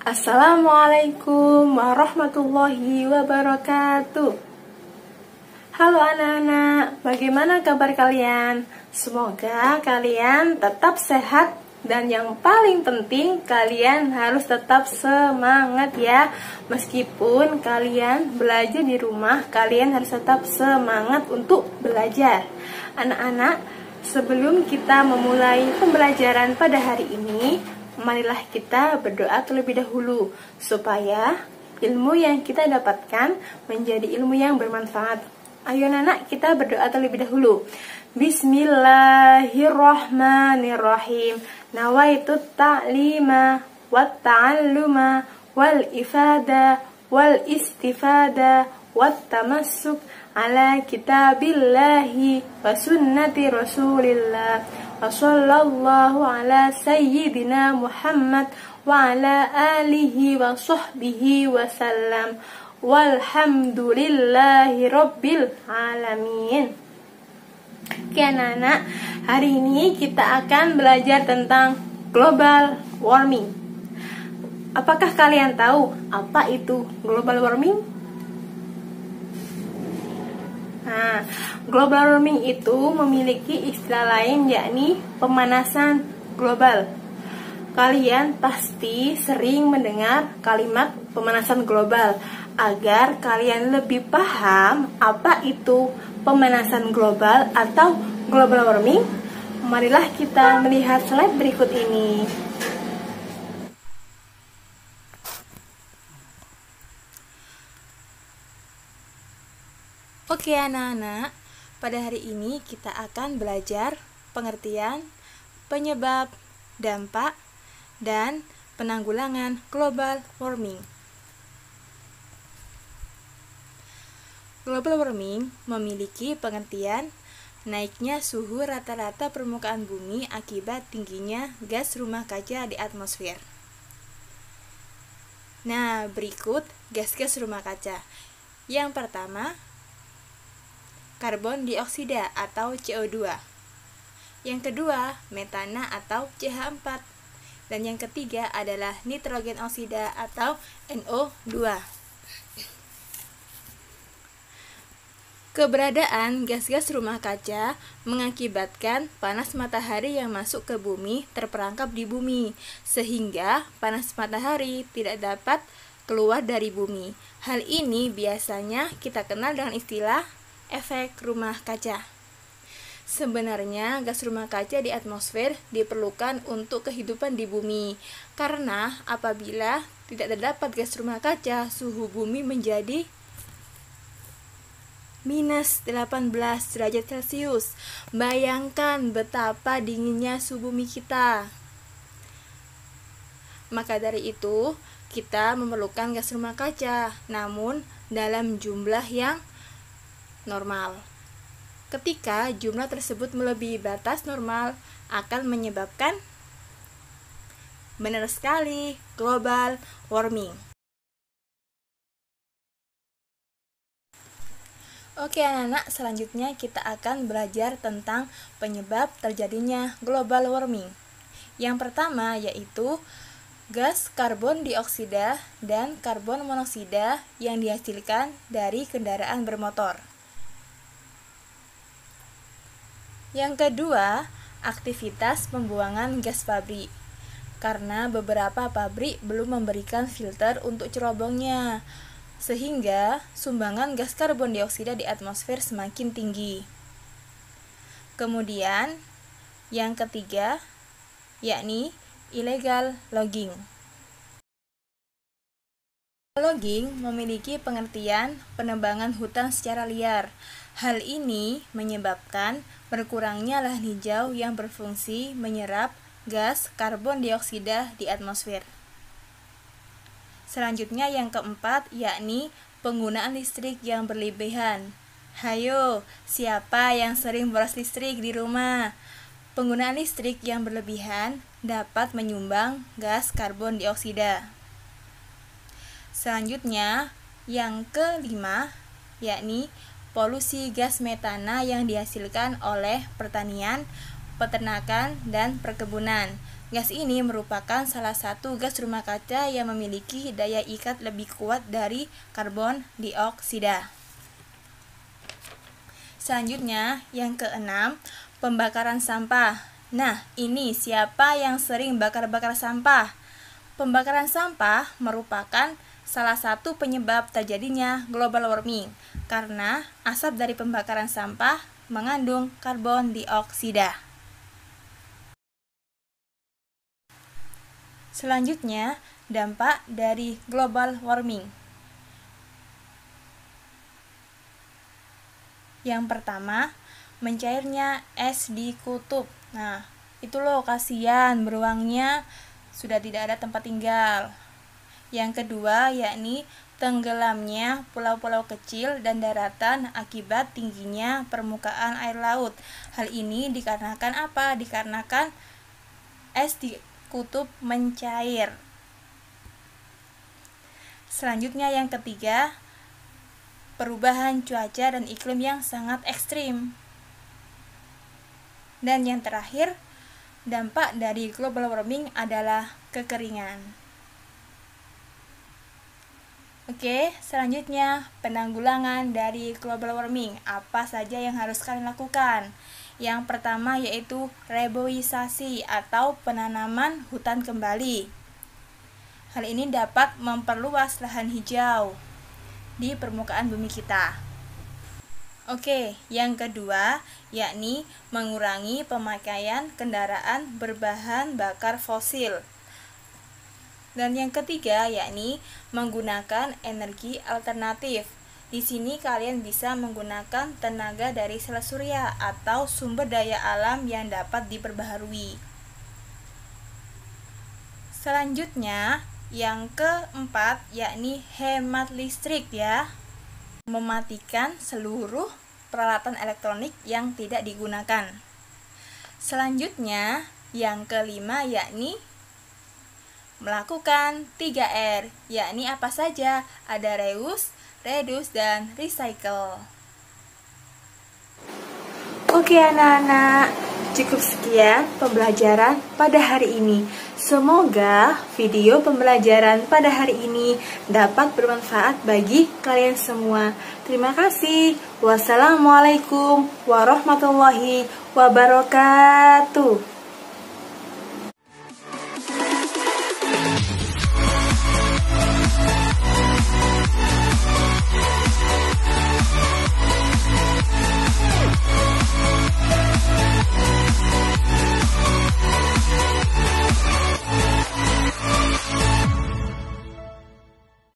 Assalamualaikum warahmatullahi wabarakatuh. Halo anak-anak, bagaimana kabar kalian? Semoga kalian tetap sehat dan yang paling penting kalian harus tetap semangat ya. Meskipun kalian belajar di rumah, kalian harus tetap semangat untuk belajar. Anak-anak, sebelum kita memulai pembelajaran pada hari ini, marilah kita berdoa terlebih dahulu supaya ilmu yang kita dapatkan menjadi ilmu yang bermanfaat. Ayo anak, kita berdoa terlebih dahulu. Bismillahirrahmanirrahim. Nawaitu ta'lima wat ta'alluma wal ifada wal istifada wat tamassuk ala kitabillahi wa sunnati rasulillah. Wa sallallahu ala sayyidina Muhammad wa ala alihi wa sahbihi wa sallam. Walhamdulillahi rabbil alamin. Oke anak-anak, hari ini kita akan belajar tentang global warming. Apakah kalian tahu apa itu global warming? Nah, global warming itu memiliki istilah lain, yakni pemanasan global. Kalian pasti sering mendengar kalimat pemanasan global. Agar kalian lebih paham apa itu pemanasan global atau global warming, marilah kita melihat slide berikut ini. Oke anak-anak, pada hari ini kita akan belajar pengertian, penyebab, dampak, dan penanggulangan global warming. Global warming memiliki pengertian naiknya suhu rata-rata permukaan bumi akibat tingginya gas rumah kaca di atmosfer. Nah, berikut gas-gas rumah kaca. Yang pertama, karbon dioksida atau CO2. Yang kedua, metana atau CH4. Dan yang ketiga adalah nitrogen oksida atau NO2. Keberadaan gas-gas rumah kaca mengakibatkan panas matahari yang masuk ke bumi terperangkap di bumi, sehingga panas matahari tidak dapat keluar dari bumi. Hal ini biasanya kita kenal dengan istilah efek rumah kaca. Sebenarnya gas rumah kaca di atmosfer diperlukan untuk kehidupan di bumi, karena apabila tidak terdapat gas rumah kaca, suhu bumi menjadi minus 18 derajat Celcius. Bayangkan betapa dinginnya suhu bumi kita. Maka dari itu, kita memerlukan gas rumah kaca, namun dalam jumlah yang normal. Ketika jumlah tersebut melebihi batas normal, akan menyebabkan, benar sekali, global warming. Oke anak-anak, selanjutnya kita akan belajar tentang penyebab terjadinya global warming. Yang pertama yaitu gas karbon dioksida dan karbon monoksida yang dihasilkan dari kendaraan bermotor. Yang kedua, aktivitas pembuangan gas pabrik. Karena beberapa pabrik belum memberikan filter untuk cerobongnya, sehingga sumbangan gas karbon dioksida di atmosfer semakin tinggi. Kemudian, yang ketiga, yakni illegal logging. Logging memiliki pengertian penebangan hutan secara liar. Hal ini menyebabkan berkurangnya lahan hijau yang berfungsi menyerap gas karbon dioksida di atmosfer. Selanjutnya yang keempat, yakni penggunaan listrik yang berlebihan. Hayo, siapa yang sering boros listrik di rumah? Penggunaan listrik yang berlebihan dapat menyumbang gas karbon dioksida. Selanjutnya, yang kelima, yakni polusi gas metana yang dihasilkan oleh pertanian, peternakan, dan perkebunan. Gas ini merupakan salah satu gas rumah kaca yang memiliki daya ikat lebih kuat dari karbon dioksida. Selanjutnya, yang keenam, pembakaran sampah. Nah, ini siapa yang sering bakar-bakar sampah? Pembakaran sampah merupakan salah satu penyebab terjadinya global warming karena asap dari pembakaran sampah mengandung karbon dioksida. Selanjutnya, dampak dari global warming. Yang pertama, mencairnya es di kutub. Nah, itu loh kasihan, beruangnya sudah tidak ada tempat tinggal. Yang kedua, yakni tenggelamnya pulau-pulau kecil dan daratan akibat tingginya permukaan air laut. Hal ini dikarenakan apa? Dikarenakan es di kutub mencair. Selanjutnya yang ketiga, perubahan cuaca dan iklim yang sangat ekstrim. Dan yang terakhir, dampak dari global warming adalah kekeringan. Oke, selanjutnya penanggulangan dari global warming. Apa saja yang harus kalian lakukan? Yang pertama yaitu reboisasi atau penanaman hutan kembali. Hal ini dapat memperluas lahan hijau di permukaan bumi kita. Oke, yang kedua yakni mengurangi pemakaian kendaraan berbahan bakar fosil. Dan yang ketiga yakni menggunakan energi alternatif. Di sini kalian bisa menggunakan tenaga dari sel surya atau sumber daya alam yang dapat diperbaharui. Selanjutnya, yang keempat yakni hemat listrik ya. Mematikan seluruh peralatan elektronik yang tidak digunakan. Selanjutnya, yang kelima yakni melakukan 3R, yakni apa saja? Ada reuse, reduce, dan recycle. Oke anak-anak, cukup sekian pembelajaran pada hari ini. Semoga video pembelajaran pada hari ini dapat bermanfaat bagi kalian semua. Terima kasih. Wassalamualaikum warahmatullahi wabarakatuh.